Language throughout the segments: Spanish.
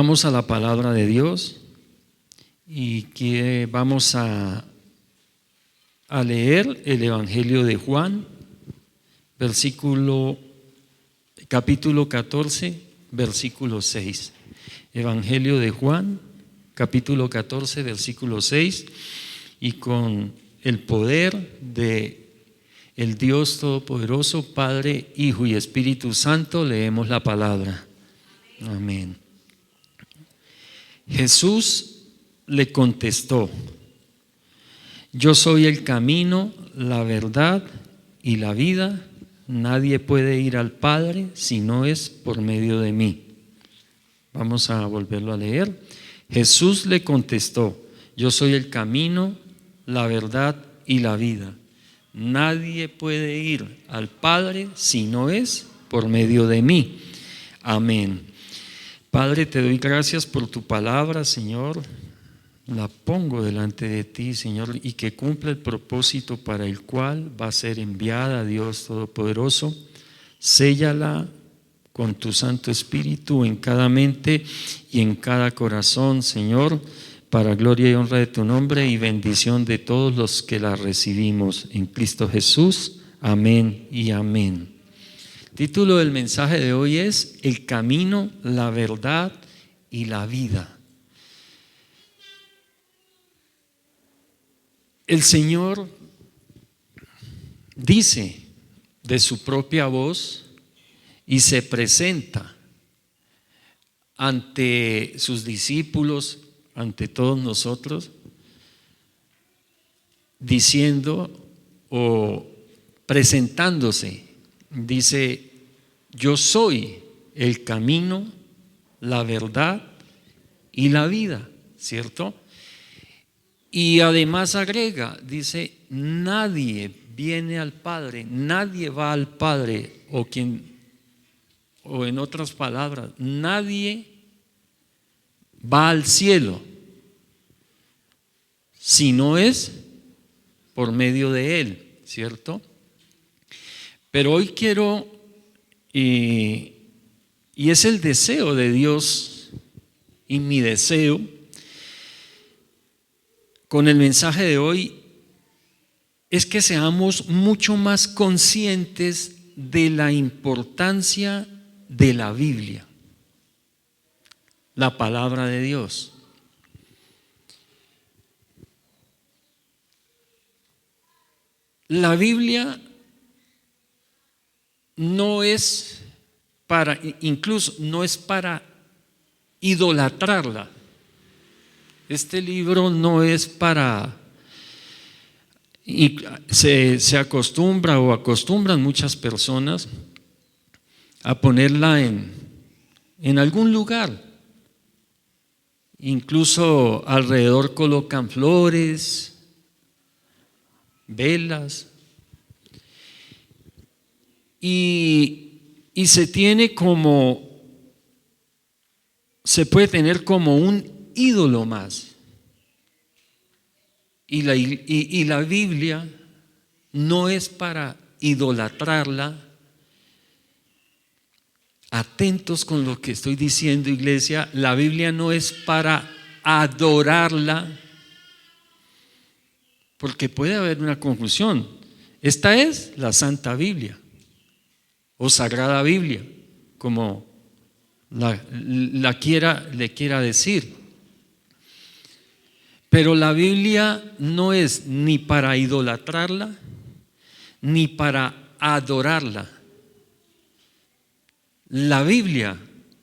Vamos a la palabra de Dios y que vamos a leer el Evangelio de Juan, capítulo 14, versículo 6. Evangelio de Juan, capítulo 14, versículo 6, y con el poder de el Dios Todopoderoso, Padre, Hijo y Espíritu Santo, leemos la palabra. Amén. Jesús le contestó: yo soy el camino, la verdad y la vida. Nadie puede ir al Padre si no es por medio de mí. Vamos a volverlo a leer. Jesús le contestó: yo soy el camino, la verdad y la vida. Nadie puede ir al Padre si no es por medio de mí. Amén. Padre, te doy gracias por tu palabra, Señor. La pongo delante de ti, Señor, y que cumpla el propósito para el cual va a ser enviada, Dios Todopoderoso. Séllala con tu Santo Espíritu en cada mente y en cada corazón, Señor, para gloria y honra de tu nombre y bendición de todos los que la recibimos en Cristo Jesús. Amén y amén. El título del mensaje de hoy es El camino, la verdad y la vida. El Señor dice de su propia voz y se presenta ante sus discípulos, ante todos nosotros, diciendo o presentándose, dice: yo soy el camino, la verdad y la vida, ¿cierto? Y además agrega, dice: nadie viene al Padre, nadie va al Padre, o en otras palabras, nadie va al cielo si no es por medio de Él, ¿cierto? Pero hoy quiero, y es el deseo de Dios y mi deseo con el mensaje de hoy, es que seamos mucho más conscientes de la importancia de la Biblia, la palabra de Dios. La Biblia no es para, incluso no es para idolatrarla. Este libro no es para, y se acostumbra o acostumbran muchas personas a ponerla en algún lugar. Incluso alrededor colocan flores, velas, y se puede tener como un ídolo más. Y la Biblia no es para idolatrarla. Atentos con lo que estoy diciendo, iglesia. La Biblia no es para adorarla, porque puede haber una confusión. Esta es la Santa Biblia o Sagrada Biblia, como le quiera decir. Pero la Biblia no es ni para idolatrarla ni para adorarla. La Biblia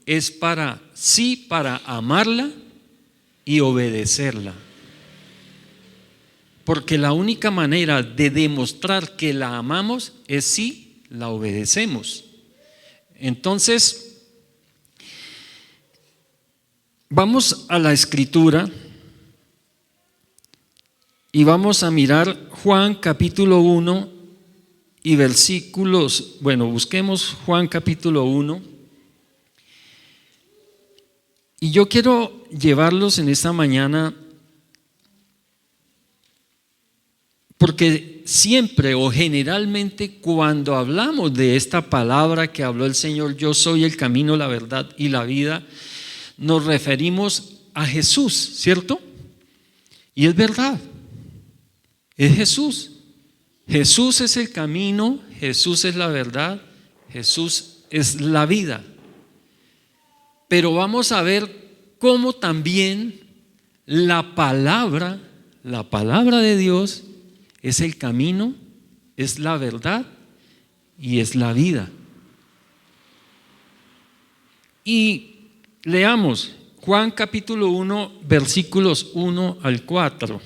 es para amarla y obedecerla. Porque la única manera de demostrar que la amamos es si la obedecemos. Entonces, vamos a la Escritura y vamos a mirar Juan capítulo 1 y versículos, busquemos Juan capítulo 1. Y yo quiero llevarlos en esta mañana porque siempre o generalmente cuando hablamos de esta palabra que habló el Señor, yo soy el camino, la verdad y la vida, nos referimos a Jesús, ¿cierto? Y es verdad, es Jesús. Jesús es el camino, Jesús es la verdad, Jesús es la vida. Pero vamos a ver cómo también la palabra de Dios es el camino, es la verdad y es la vida. Y leamos Juan capítulo 1, versículos 1 al 4.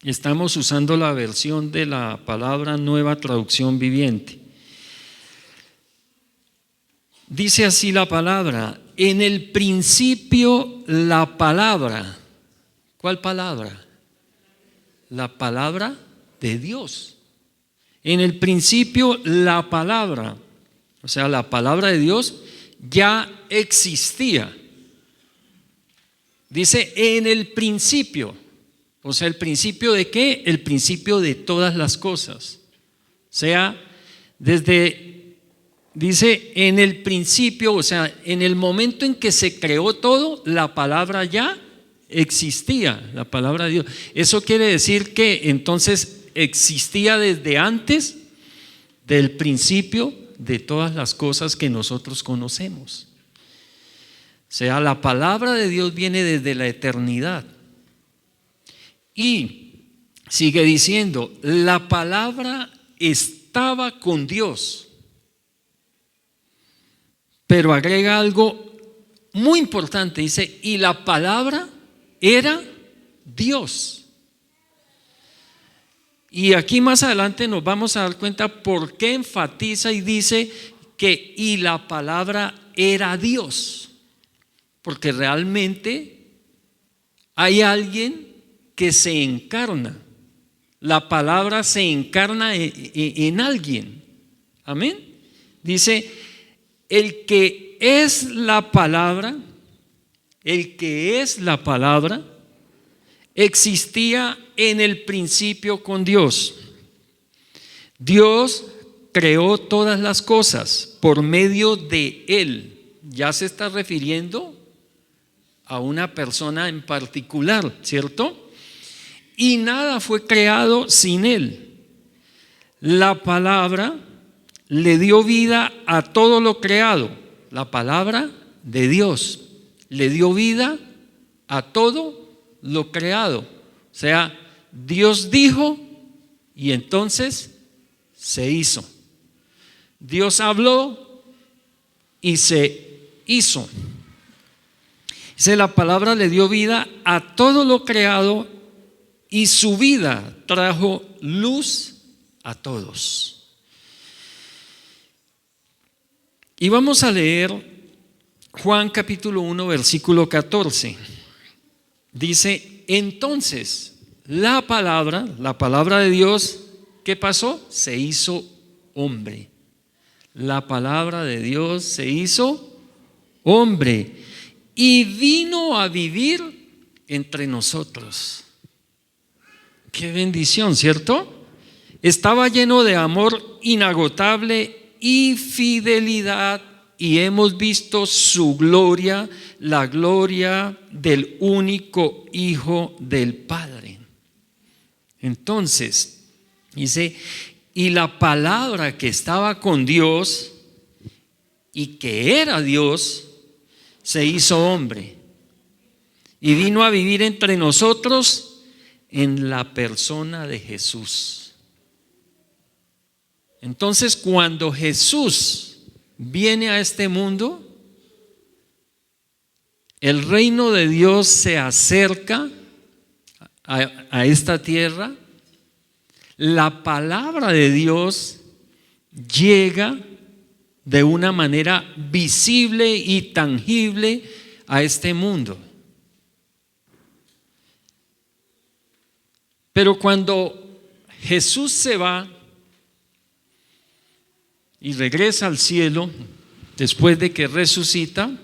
Estamos usando la versión de la palabra Nueva Traducción Viviente. Dice así la palabra: en el principio la palabra. ¿Cuál palabra? La palabra de Dios. En el principio la palabra, o sea, la palabra de Dios ya existía. Dice en el principio. O sea, ¿el principio de qué? El principio de todas las cosas. O sea, dice en el principio, o sea, en el momento en que se creó todo, la palabra ya existía, la palabra de Dios. Eso quiere decir que entonces existía desde antes del principio de todas las cosas que nosotros conocemos. O sea, la palabra de Dios viene desde la eternidad. Y sigue diciendo, la palabra estaba con Dios. Pero agrega algo muy importante, dice, y la palabra era Dios. Y aquí más adelante nos vamos a dar cuenta por qué enfatiza y dice que y la palabra era Dios. Porque realmente hay alguien que se encarna. La palabra se encarna en alguien. Amén. Dice, el que es la palabra, existía en el principio con Dios. Dios creó todas las cosas por medio de Él. Ya se está refiriendo a una persona en particular, ¿cierto? Y nada fue creado sin Él. La palabra le dio vida a todo lo creado. La palabra de Dios le dio vida a todo lo creado. O sea, Dios dijo y entonces se hizo. Dios habló y se hizo. Dice, la palabra le dio vida a todo lo creado y su vida trajo luz a todos. Y vamos a leer Juan capítulo 1, versículo 14. Dice, entonces la palabra de Dios, ¿qué pasó? Se hizo hombre. La palabra de Dios se hizo hombre y vino a vivir entre nosotros. Qué bendición, ¿cierto? Estaba lleno de amor inagotable y fidelidad, y hemos visto su gloria, la gloria del único Hijo del Padre. Entonces, dice, y la palabra que estaba con Dios y que era Dios, se hizo hombre y vino a vivir entre nosotros en la persona de Jesús. Entonces, cuando Jesús viene a este mundo, el reino de Dios se acerca a esta tierra, la palabra de Dios llega de una manera visible y tangible a este mundo. Pero cuando Jesús se va y regresa al cielo, después de que resucita,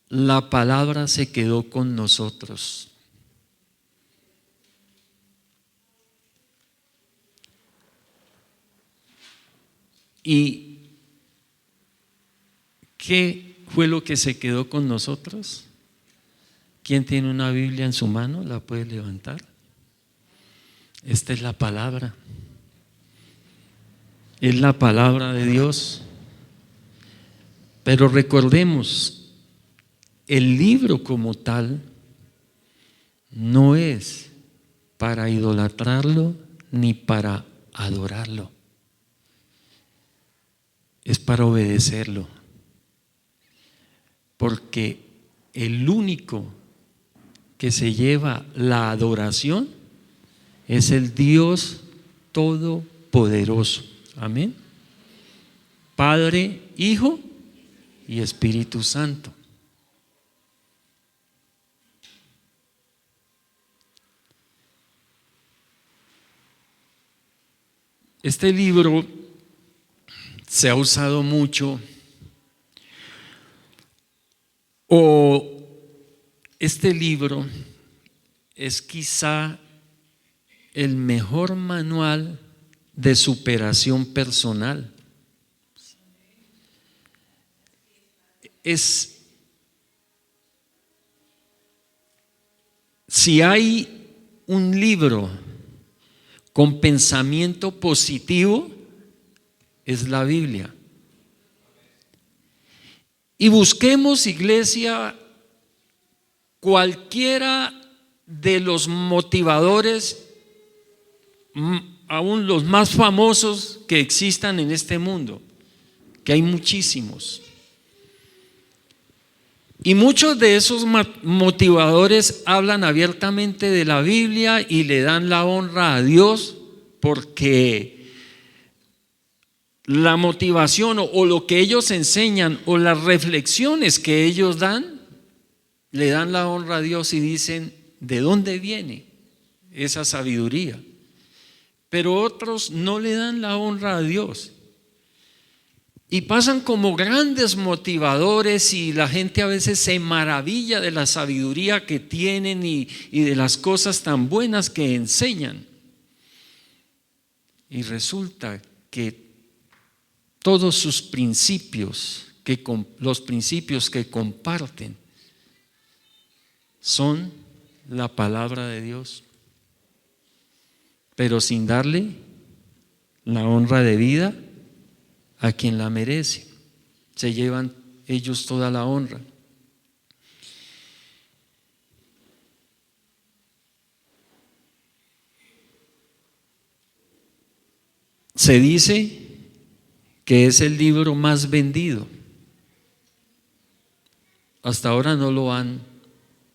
la palabra se quedó con nosotros. Y qué fue lo que se quedó con nosotros? ¿Quién tiene una Biblia en su mano? ¿La puede levantar? Esta es la palabra. Es la palabra de Dios. Pero recordemos, el libro como tal no es para idolatrarlo ni para adorarlo. Es para obedecerlo. Porque el único que se lleva la adoración es el Dios Todopoderoso. Amén. Padre, Hijo y Espíritu Santo. Este libro se ha usado mucho, o este libro es quizá el mejor manual de superación personal. Si hay un libro con pensamiento positivo, es la Biblia. Y busquemos, iglesia, cualquiera de los motivadores, aún los más famosos que existan en este mundo, que hay muchísimos. Y muchos de esos motivadores hablan abiertamente de la Biblia y le dan la honra a Dios, porque la motivación o lo que ellos enseñan o las reflexiones que ellos dan, le dan la honra a Dios y dicen, ¿de dónde viene esa sabiduría? Pero otros no le dan la honra a Dios y pasan como grandes motivadores, y la gente a veces se maravilla de la sabiduría que tienen y de las cosas tan buenas que enseñan. Y resulta que todos sus principios, los principios que comparten, son la palabra de Dios, pero sin darle la honra de vida a quien la merece. Se llevan ellos toda la honra. Se dice que es el libro más vendido. Hasta ahora no lo han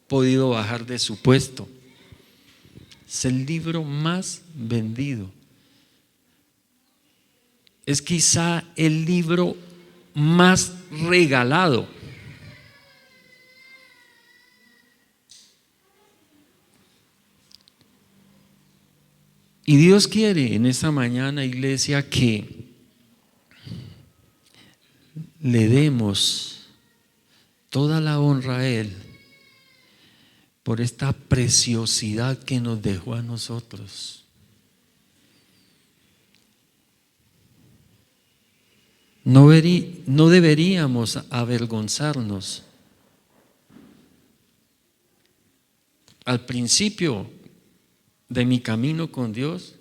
podido bajar de su puesto. Es el libro más vendido. Es quizá el libro más regalado. Y Dios quiere en esta mañana, iglesia, que le demos toda la honra a Él por esta preciosidad que nos dejó a nosotros. No deberíamos avergonzarnos. Al principio de mi camino con Dios,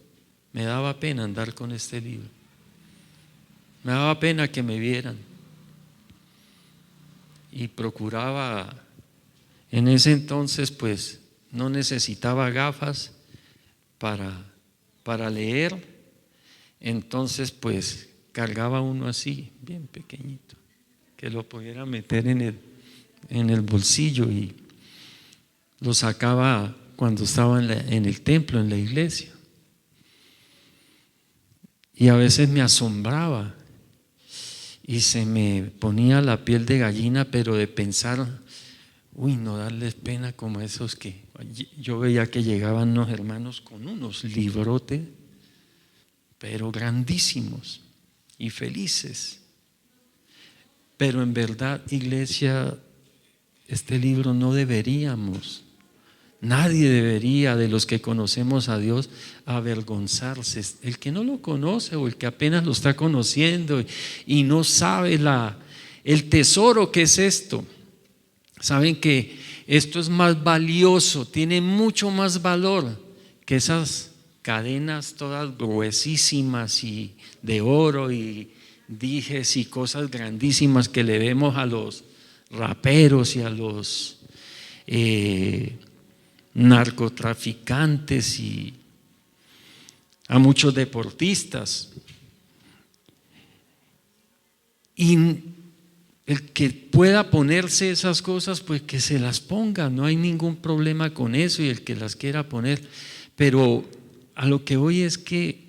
me daba pena andar con este libro. Me daba pena que me vieran. Y procuraba, en ese entonces pues no necesitaba gafas para leer. Entonces pues cargaba uno así, bien pequeñito, que lo pudiera meter en el bolsillo, y lo sacaba cuando estaba en el templo, en la iglesia. Y a veces me asombraba y se me ponía la piel de gallina, pero de pensar, no darles pena como esos que yo veía que llegaban unos hermanos con unos librotes, pero grandísimos y felices. Pero en verdad, iglesia, este libro no deberíamos, nadie debería, de los que conocemos a Dios, avergonzarse. El que no lo conoce o el que apenas lo está conociendo y no sabe El tesoro, ¿qué es esto? Saben que esto es más valioso, tiene mucho más valor que esas cadenas todas gruesísimas y de oro y dijes y cosas grandísimas que le vemos a los raperos y a los narcotraficantes y a muchos deportistas. Y el que pueda ponerse esas cosas, pues que se las ponga, no hay ningún problema con eso, y el que las quiera poner. Pero a lo que voy es que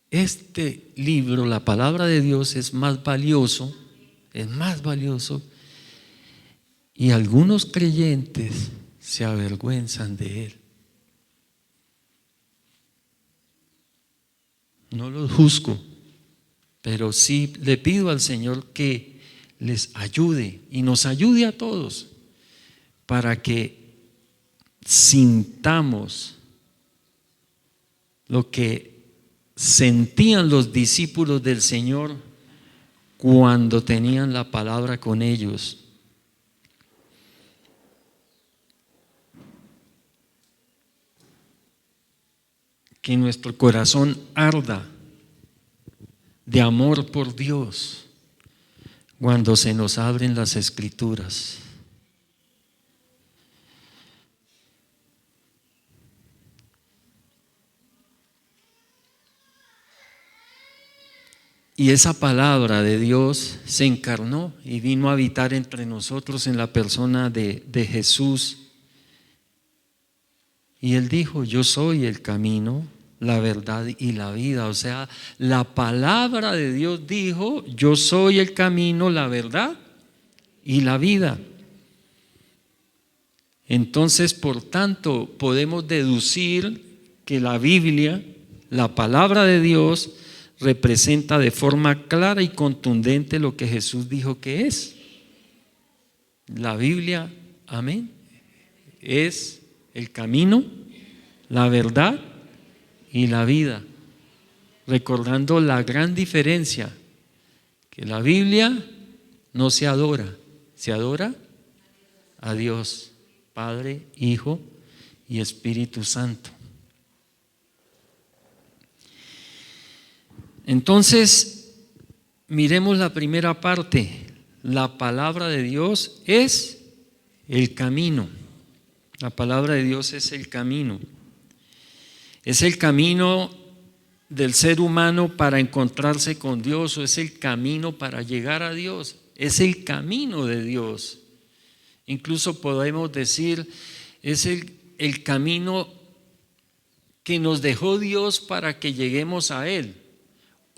este libro, la palabra de Dios, es más valioso, y algunos creyentes se avergüenzan de él. No los juzgo, pero sí le pido al Señor que les ayude y nos ayude a todos para que sintamos lo que sentían los discípulos del Señor cuando tenían la palabra con ellos. Que nuestro corazón arda de amor por Dios cuando se nos abren las Escrituras. Y esa palabra de Dios se encarnó y vino a habitar entre nosotros en la persona de Jesús. Y Él dijo: yo soy el camino, la verdad y la vida. O sea, la palabra de Dios dijo: yo soy el camino, la verdad y la vida. Entonces, por tanto, podemos deducir que la Biblia, la palabra de Dios, representa de forma clara y contundente lo que Jesús dijo que es. La Biblia, amén, es el camino, la verdad y la vida. Recordando la gran diferencia, que la Biblia no se adora, se adora a Dios, Padre, Hijo y Espíritu Santo. Entonces, miremos la primera parte. La palabra de Dios es el camino. La palabra de Dios es el camino. Es el camino del ser humano para encontrarse con Dios, o es el camino para llegar a Dios. Es el camino de Dios. Incluso podemos decir, es el camino que nos dejó Dios para que lleguemos a Él.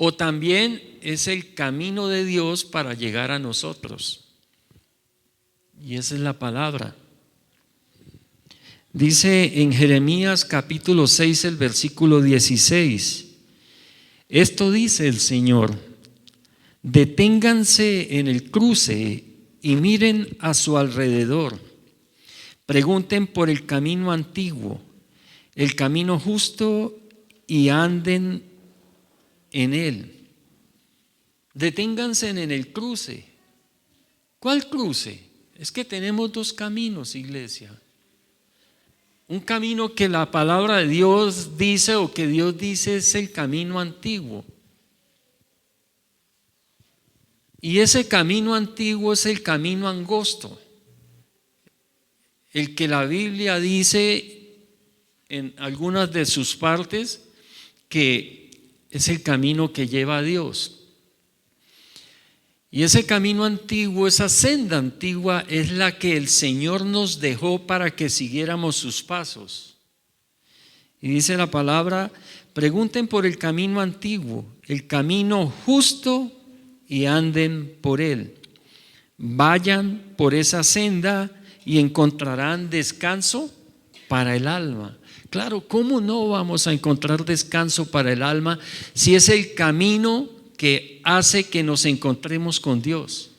O también es el camino de Dios para llegar a nosotros. Y esa es la palabra. Dice en Jeremías capítulo 6, el versículo 16. Esto dice el Señor: deténganse en el cruce y miren a su alrededor. Pregunten por el camino antiguo, el camino justo, y anden en él. Deténganse en el cruce. ¿Cuál cruce? Es que tenemos dos caminos, iglesia. Un camino que la palabra de Dios dice, o que Dios dice, es el camino antiguo. Y ese camino antiguo es el camino angosto, el que la Biblia dice en algunas de sus partes que es el camino que lleva a Dios. Y ese camino antiguo, esa senda antigua, es la que el Señor nos dejó para que siguiéramos sus pasos. Y dice la palabra: pregunten por el camino antiguo, el camino justo, y anden por él. Vayan por esa senda y encontrarán descanso para el alma. Claro, ¿cómo no vamos a encontrar descanso para el alma si es el camino que hace que nos encontremos con Dios?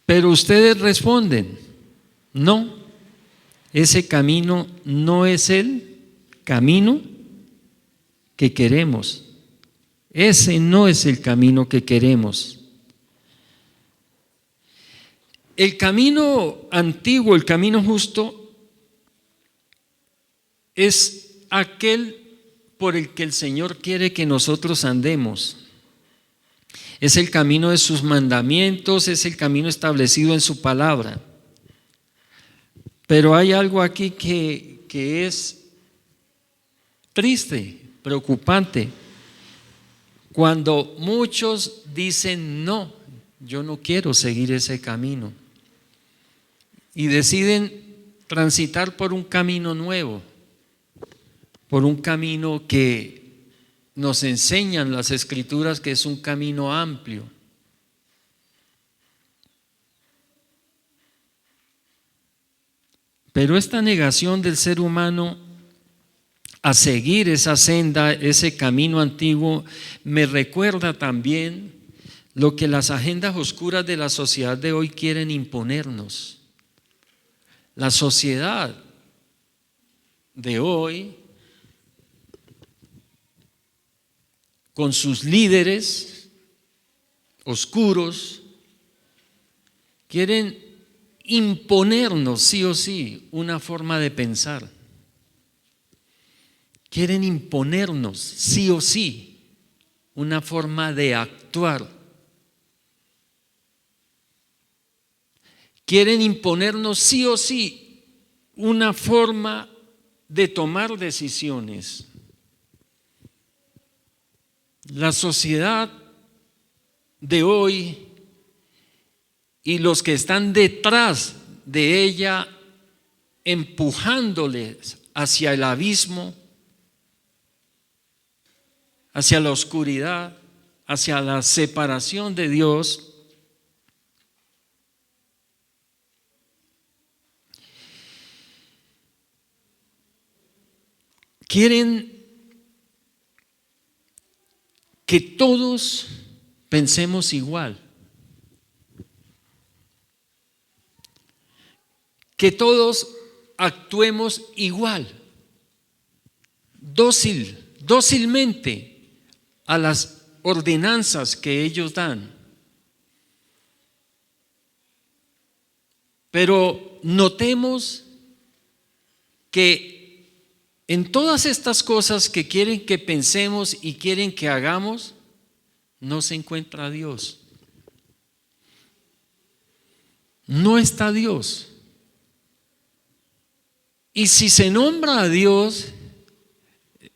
Pero ustedes responden: no, ese camino no es el camino que queremos. Ese no es el camino que queremos. El camino antiguo, el camino justo, es aquel por el que el Señor quiere que nosotros andemos. Es el camino de sus mandamientos, es el camino establecido en su palabra. Pero hay algo aquí que es triste, preocupante. Cuando muchos dicen no, yo no quiero seguir ese camino, y deciden transitar por un camino nuevo, por un camino que nos enseñan las Escrituras que es un camino amplio. Pero esta negación del ser humano a seguir esa senda, ese camino antiguo, me recuerda también lo que las agendas oscuras de la sociedad de hoy quieren imponernos. La sociedad de hoy, con sus líderes oscuros, quieren imponernos sí o sí una forma de pensar. Quieren imponernos sí o sí una forma de actuar. Quieren imponernos sí o sí una forma de tomar decisiones. La sociedad de hoy y los que están detrás de ella, empujándoles hacia el abismo, hacia la oscuridad, hacia la separación de Dios, quieren que todos pensemos igual, que todos actuemos igual, dócilmente a las ordenanzas que ellos dan. Pero notemos que en todas estas cosas que quieren que pensemos y quieren que hagamos, no se encuentra Dios. No está Dios. Y si se nombra a Dios,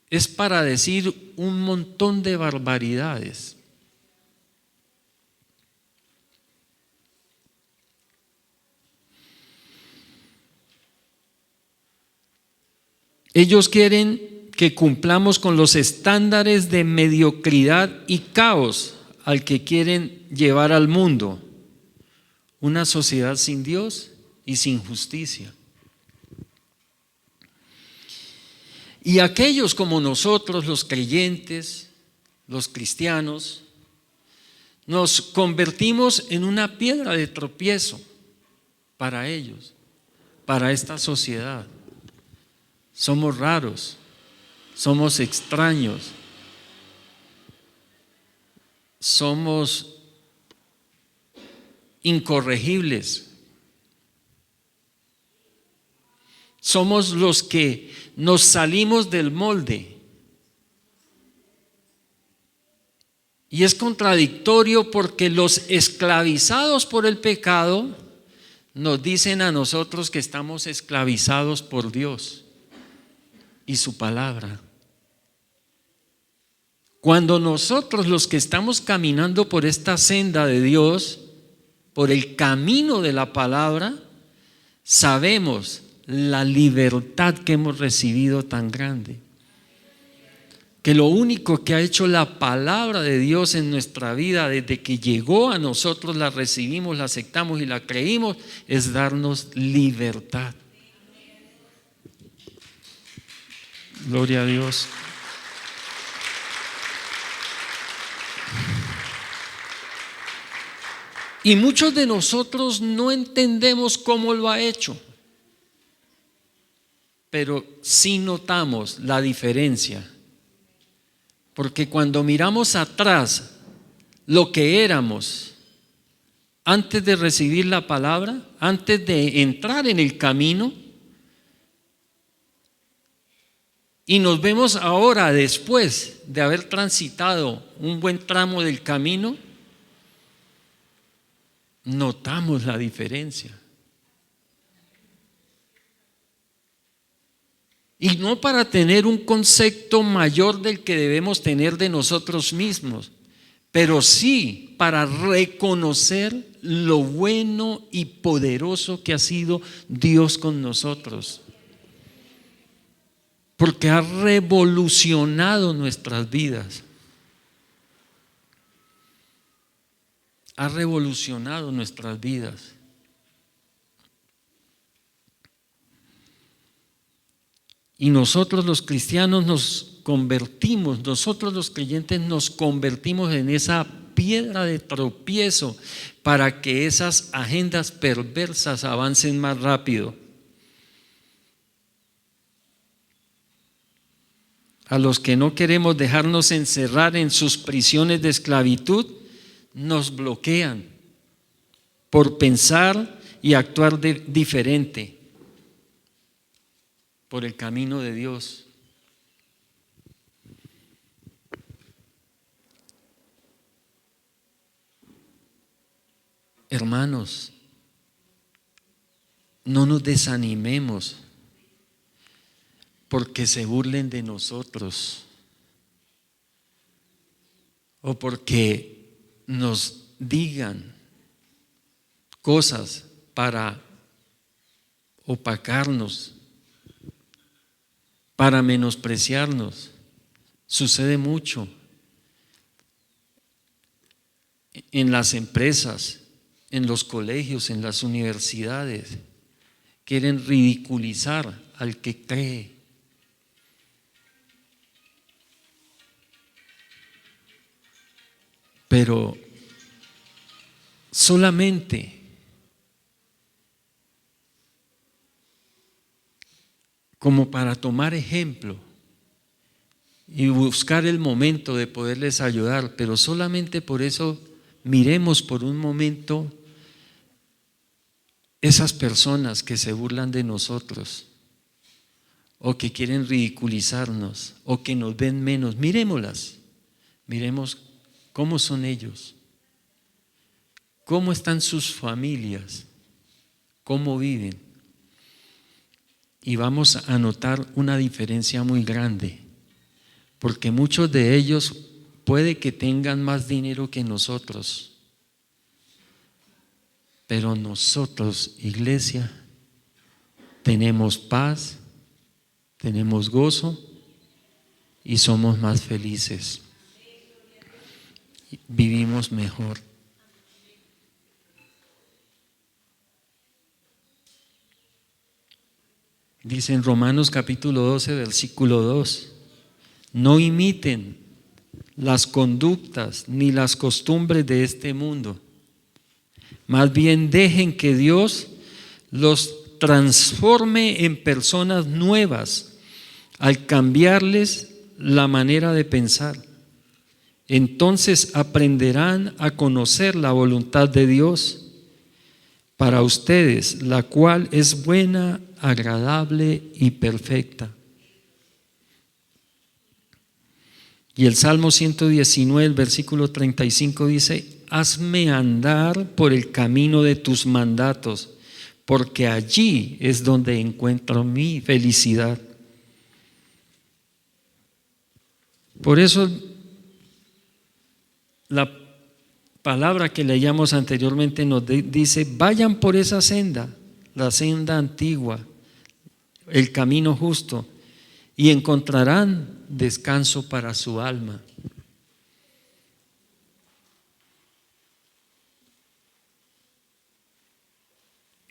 es para decir un montón de barbaridades. Ellos quieren que cumplamos con los estándares de mediocridad y caos al que quieren llevar al mundo. Una sociedad sin Dios y sin justicia. Y aquellos como nosotros, los creyentes, los cristianos, nos convertimos en una piedra de tropiezo para ellos, para esta sociedad. Somos raros, somos extraños, somos incorregibles. Somos los que nos salimos del molde. Y es contradictorio porque los esclavizados por el pecado nos dicen a nosotros que estamos esclavizados por Dios y su palabra. Cuando nosotros, los que estamos caminando por esta senda de Dios, por el camino de la palabra, sabemos la libertad que hemos recibido tan grande, que lo único que ha hecho la palabra de Dios en nuestra vida desde que llegó a nosotros, la recibimos, la aceptamos y la creímos, es darnos libertad. Gloria a Dios. Y muchos de nosotros no entendemos cómo lo ha hecho, pero sí notamos la diferencia Porque cuando miramos atrás lo que éramos antes de recibir la palabra, antes de entrar en el camino, y nos vemos ahora después de haber transitado un buen tramo del camino, notamos la diferencia. Y no para tener un concepto mayor del que debemos tener de nosotros mismos, pero sí para reconocer lo bueno y poderoso que ha sido Dios con nosotros. Porque ha revolucionado nuestras vidas. Ha revolucionado nuestras vidas. Y nosotros los cristianos nosotros los creyentes nos convertimos en esa piedra de tropiezo para que esas agendas perversas avancen más rápido. A los que no queremos dejarnos encerrar en sus prisiones de esclavitud, nos bloquean por pensar y actuar diferente por el camino de Dios. Hermanos, no nos desanimemos porque se burlen de nosotros o porque nos digan cosas para opacarnos, para menospreciarnos. Sucede mucho en las empresas, en los colegios, en las universidades. Quieren ridiculizar al que cree. Pero solamente como para tomar ejemplo y buscar el momento de poderles ayudar, pero solamente por eso miremos por un momento esas personas que se burlan de nosotros o que quieren ridiculizarnos o que nos ven menos. Miremoslas, miremos cómo son ellos, cómo están sus familias, cómo viven. Y vamos a notar una diferencia muy grande, porque muchos de ellos puede que tengan más dinero que nosotros, pero nosotros, iglesia, tenemos paz, tenemos gozo y somos más felices. Vivimos mejor. Dice en Romanos capítulo 12, versículo 2, no imiten las conductas ni las costumbres de este mundo, más bien dejen que Dios los transforme en personas nuevas al cambiarles la manera de pensar. Entonces aprenderán a conocer la voluntad de Dios para ustedes, la cual es buena, agradable y perfecta. Y el Salmo 119, el versículo 35 dice, hazme andar por el camino de tus mandatos, porque allí es donde encuentro mi felicidad. Por eso la palabra que leíamos anteriormente nos dice, vayan por esa senda, la senda antigua, el camino justo, y encontrarán descanso para su alma.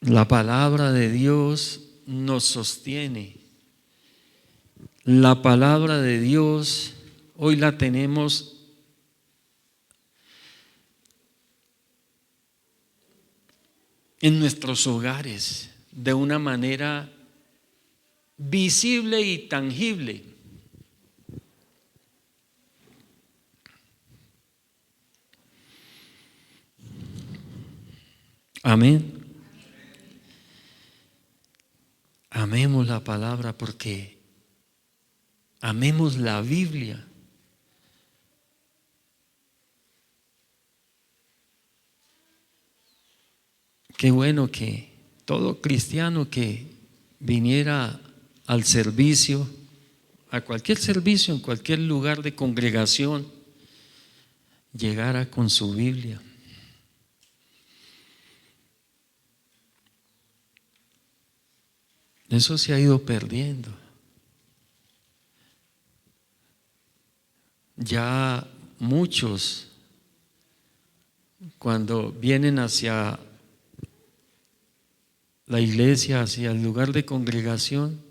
La palabra de Dios nos sostiene. La palabra de Dios hoy la tenemos en nuestros hogares de una manera visible y tangible. Amén. Amemos la palabra porque amemos la Biblia. Qué bueno que todo cristiano que viniera al servicio, a cualquier servicio, en cualquier lugar de congregación, llegara con su Biblia. Eso se ha ido perdiendo. Ya muchos, cuando vienen hacia la iglesia, hacia el lugar de congregación,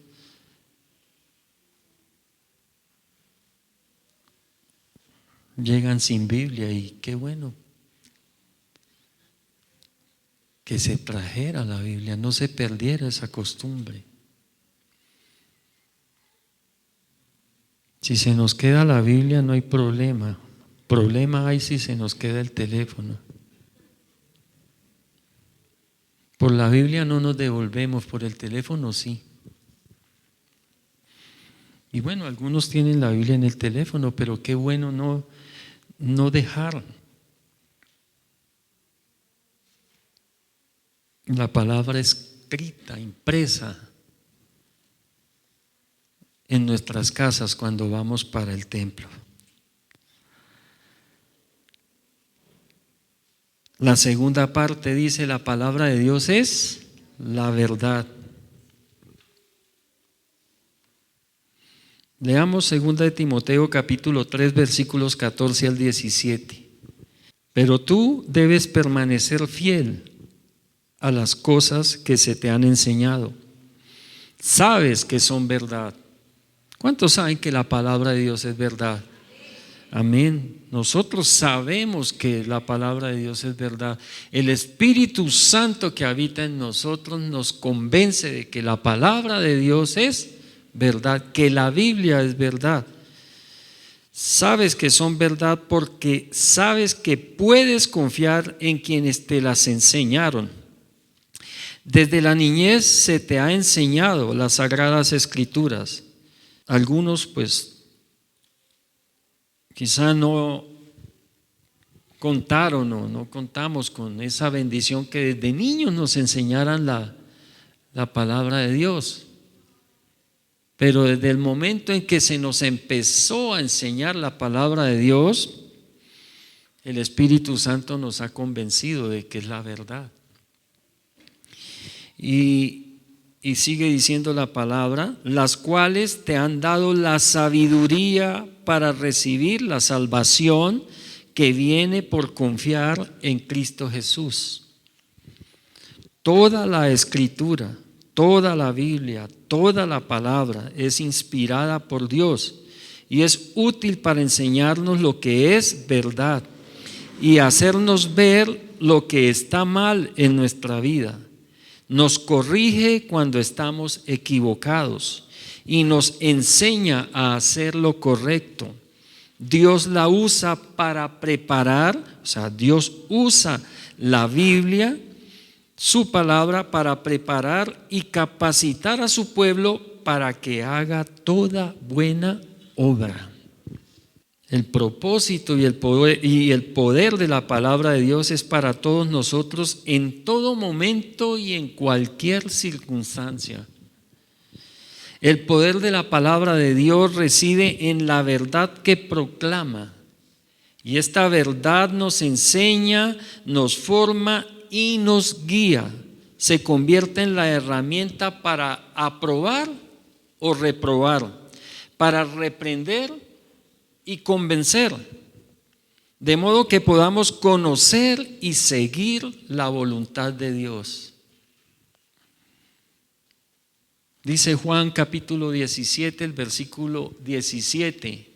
llegan sin Biblia, y qué bueno que se trajera la Biblia, no se perdiera esa costumbre. Si se nos queda la Biblia no hay problema. Problema hay si se nos queda el teléfono. Por la Biblia no nos devolvemos, por el teléfono sí. Y bueno, algunos tienen la Biblia en el teléfono, pero qué bueno no dejar la palabra escrita, impresa en nuestras casas cuando vamos para el templo. La segunda parte dice: la palabra de Dios es la verdad. Leamos 2 de Timoteo capítulo 3 versículos 14 al 17. Pero tú debes permanecer fiel a las cosas que se te han enseñado. Sabes que son verdad. ¿Cuántos saben que la palabra de Dios es verdad? Amén. Nosotros sabemos que la palabra de Dios es verdad. El Espíritu Santo que habita en nosotros nos convence de que la palabra de Dios es verdad, que la Biblia es verdad. Sabes que son verdad porque sabes que puedes confiar en quienes te las enseñaron. Desde la niñez se te ha enseñado las sagradas escrituras. Algunos pues quizá no contaron o no contamos con esa bendición que desde niños nos enseñaran la palabra de Dios. Pero desde el momento en que se nos empezó a enseñar la palabra de Dios, el Espíritu Santo nos ha convencido de que es la verdad. Y sigue diciendo la palabra: las cuales te han dado la sabiduría para recibir la salvación que viene por confiar en Cristo Jesús. Toda la Escritura, toda la Biblia, toda la palabra es inspirada por Dios y es útil para enseñarnos lo que es verdad y hacernos ver lo que está mal en nuestra vida. Nos corrige cuando estamos equivocados y nos enseña a hacer lo correcto. Dios la usa para preparar, o sea, Dios usa la Biblia, su palabra, para preparar y capacitar a su pueblo para que haga toda buena obra. El propósito y el poder de la palabra de Dios es para todos nosotros en todo momento y en cualquier circunstancia. El poder de la palabra de Dios reside en la verdad que proclama. Y esta verdad nos enseña, nos forma y nos guía. Se convierte en la herramienta para aprobar o reprobar, para reprender y convencer, de modo que podamos conocer y seguir la voluntad de Dios. Dice Juan capítulo 17, el versículo 17: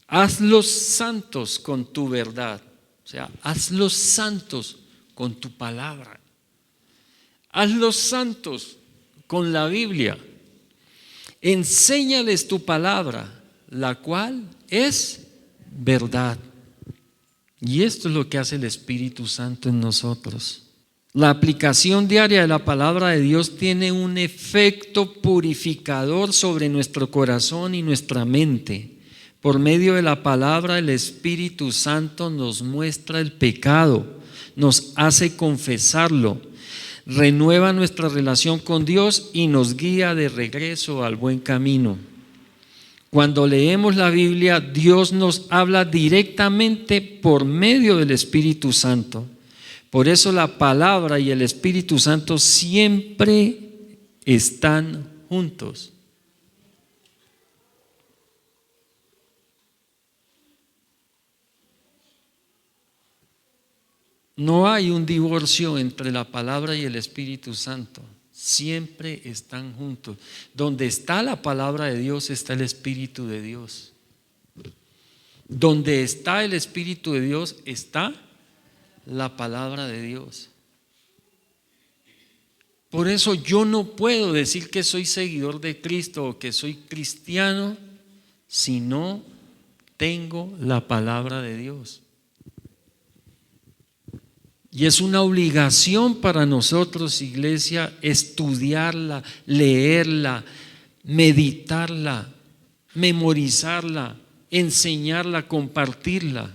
hazlos santos con tu verdad. O sea, hazlos santos con tu palabra. Hazlos santos con la Biblia. Enséñales tu palabra, la cual es verdad. Y esto es lo que hace el Espíritu Santo en nosotros. La aplicación diaria de la palabra de Dios tiene un efecto purificador sobre nuestro corazón y nuestra mente. Por medio de la palabra, el Espíritu Santo nos muestra el pecado, nos hace confesarlo, renueva nuestra relación con Dios y nos guía de regreso al buen camino. Cuando leemos la Biblia, Dios nos habla directamente por medio del Espíritu Santo. Por eso la palabra y el Espíritu Santo siempre están juntos. No hay un divorcio entre la palabra y el Espíritu Santo. Siempre están juntos. Donde está la palabra de Dios está el Espíritu de Dios. Donde está el Espíritu de Dios está la palabra de Dios. Por eso yo no puedo decir que soy seguidor de Cristo o que soy cristiano si no tengo la palabra de Dios. Y es una obligación para nosotros, iglesia, estudiarla, leerla, meditarla, memorizarla, enseñarla, compartirla.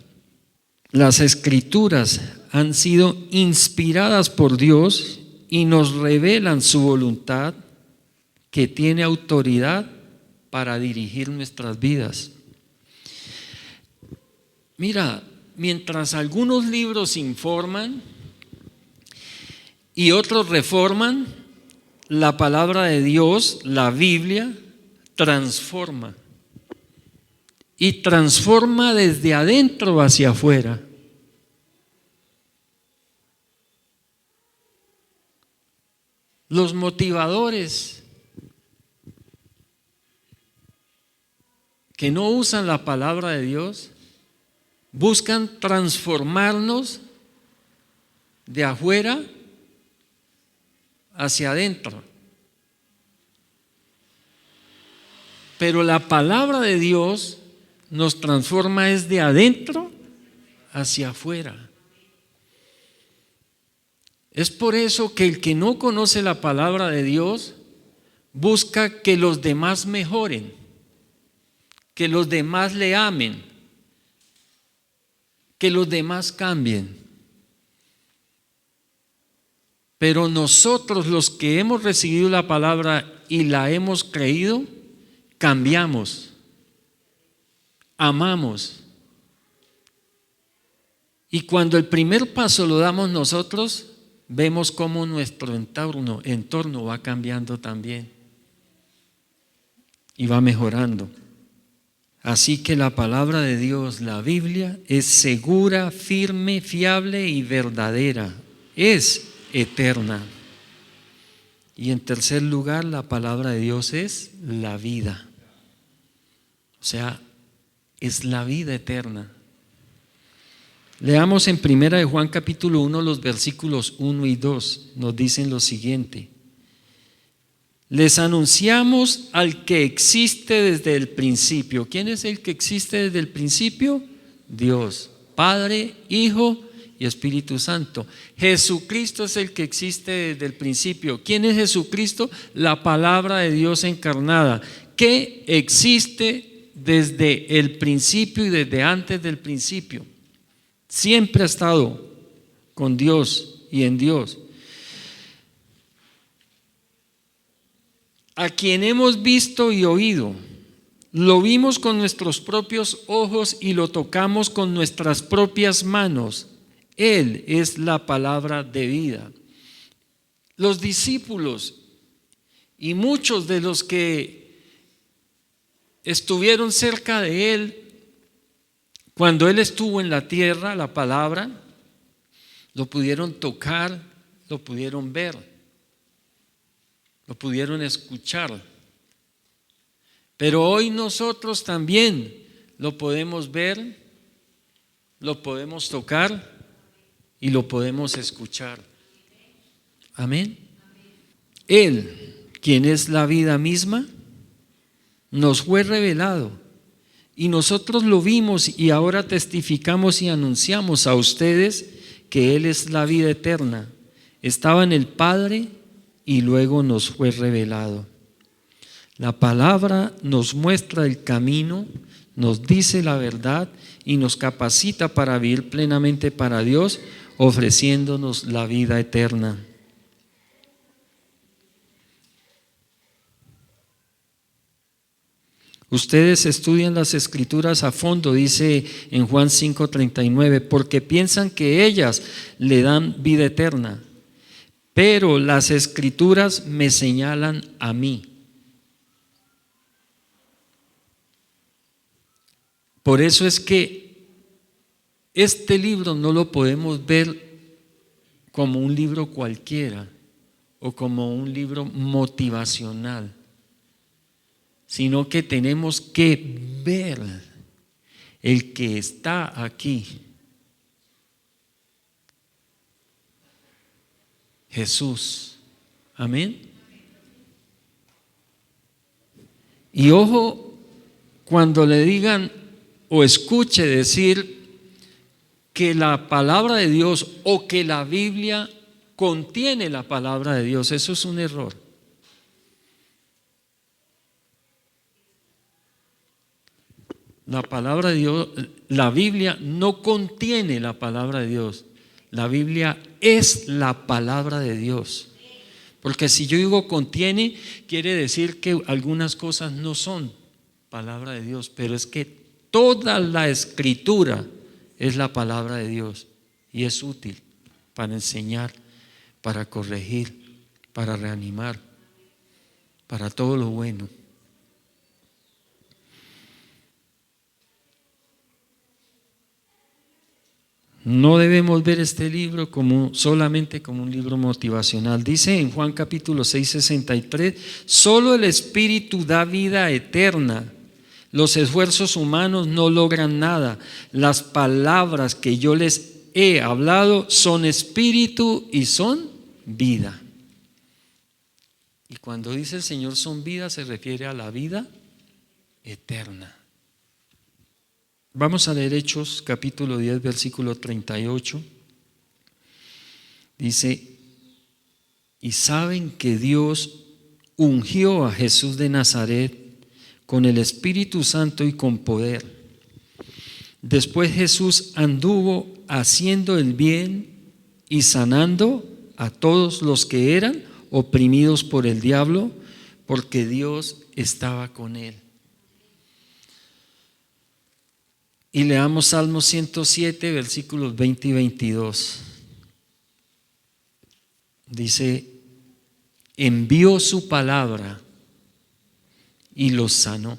Las Escrituras han sido inspiradas por Dios y nos revelan su voluntad, que tiene autoridad para dirigir nuestras vidas. Mira, mientras algunos libros informan y otros reforman, la palabra de Dios, la Biblia, transforma. Y transforma desde adentro hacia afuera. Los motivadores que no usan la palabra de Dios buscan transformarnos de afuera hacia adentro. Pero la palabra de Dios nos transforma es de adentro hacia afuera. Es por eso que el que no conoce la palabra de Dios busca que los demás mejoren, que los demás le amen, que los demás cambien. Pero nosotros, los que hemos recibido la palabra y la hemos creído, cambiamos, amamos. Y cuando el primer paso lo damos nosotros, vemos cómo nuestro entorno va cambiando también y va mejorando. Así que la palabra de Dios, la Biblia, es segura, firme, fiable y verdadera. Es eterna. Y en tercer lugar, la palabra de Dios es la vida. O sea, es la vida eterna. Leamos en 1 de Juan capítulo 1 los versículos 1 y 2. Nos dicen lo siguiente: les anunciamos al que existe desde el principio. ¿Quién es el que existe desde el principio? Dios, Padre, Hijo y Espíritu Santo. Jesucristo es el que existe desde el principio. ¿Quién es Jesucristo? La palabra de Dios encarnada, que existe desde el principio y desde antes del principio. Siempre ha estado con Dios y en Dios. A quien hemos visto y oído, lo vimos con nuestros propios ojos y lo tocamos con nuestras propias manos. Él es la palabra de vida. Los discípulos y muchos de los que estuvieron cerca de Él, cuando Él estuvo en la tierra, la palabra, lo pudieron tocar, lo pudieron ver, lo pudieron escuchar. Pero hoy nosotros también lo podemos ver, lo podemos tocar y lo podemos escuchar. Amén. Él, quien es la vida misma, nos fue revelado. Y nosotros lo vimos y ahora testificamos y anunciamos a ustedes que Él es la vida eterna. estaba en el Padre y luego nos fue revelado. La palabra nos muestra el camino, nos dice la verdad y nos capacita para vivir plenamente para Dios, ofreciéndonos la vida eterna. Ustedes estudian las Escrituras a fondo, dice en Juan 5:39, porque piensan que ellas le dan vida eterna, pero las Escrituras me señalan a mí. Por eso es que este libro no lo podemos ver como un libro cualquiera o como un libro motivacional, sino que tenemos que ver el que está aquí, Jesús. Amén. Y ojo, cuando le digan o escuche decir que la palabra de Dios o que la Biblia contiene la palabra de Dios, eso es un error. La palabra de Dios, la Biblia no contiene la palabra de Dios. La Biblia es la palabra de Dios. Porque si yo digo contiene, quiere decir que algunas cosas no son palabra de Dios, pero es que toda la Escritura es la palabra de Dios y es útil para enseñar, para corregir, para reanimar, para todo lo bueno. No debemos ver este libro solamente como un libro motivacional. Dice en Juan capítulo 6:63, solo el Espíritu da vida eterna. Los esfuerzos humanos no logran nada. Las palabras que yo les he hablado son espíritu y son vida. Y cuando dice el Señor son vida, se refiere a la vida eterna. Vamos a leer Hechos capítulo 10, versículo 38. Dice, y saben que Dios ungió a Jesús de Nazaret con el Espíritu Santo y con poder. Después Jesús anduvo haciendo el bien y sanando a todos los que eran oprimidos por el diablo, porque Dios estaba con él. Y leamos Salmo 107, versículos 20 y 22. Dice, envió su palabra y los sanó.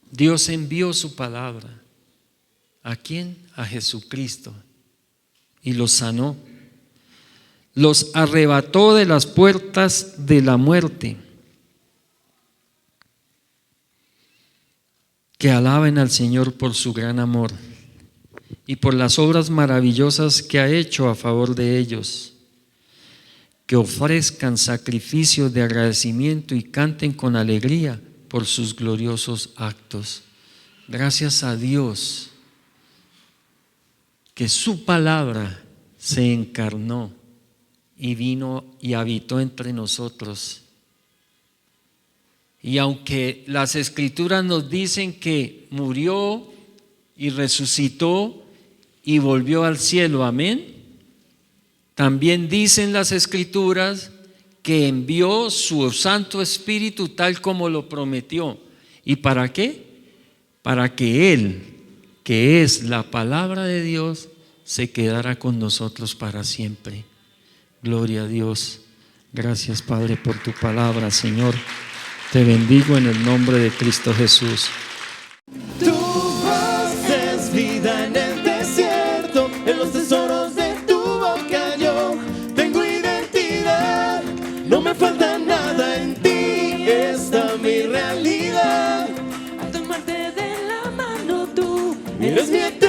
Dios envió su palabra. ¿A quién? A Jesucristo. Y los sanó. Los arrebató de las puertas de la muerte. Que alaben al Señor por su gran amor y por las obras maravillosas que ha hecho a favor de ellos. Que ofrezcan sacrificios de agradecimiento y canten con alegría por sus gloriosos actos. Gracias a Dios que su palabra se encarnó y vino y habitó entre nosotros. Y aunque las Escrituras nos dicen que murió y resucitó y volvió al cielo, amén, también dicen las Escrituras que envió su Santo Espíritu tal como lo prometió. ¿Y para qué? Para que Él, que es la palabra de Dios, se quedara con nosotros para siempre. Gloria a Dios. Gracias, Padre, por tu palabra, Señor. Te bendigo en el nombre de Cristo Jesús. Tu voz es vida en el desierto, en los tesoros de tu boca yo tengo identidad. No me falta nada, en ti está mi realidad. Al tomarte de la mano tú Eres mi eternidad.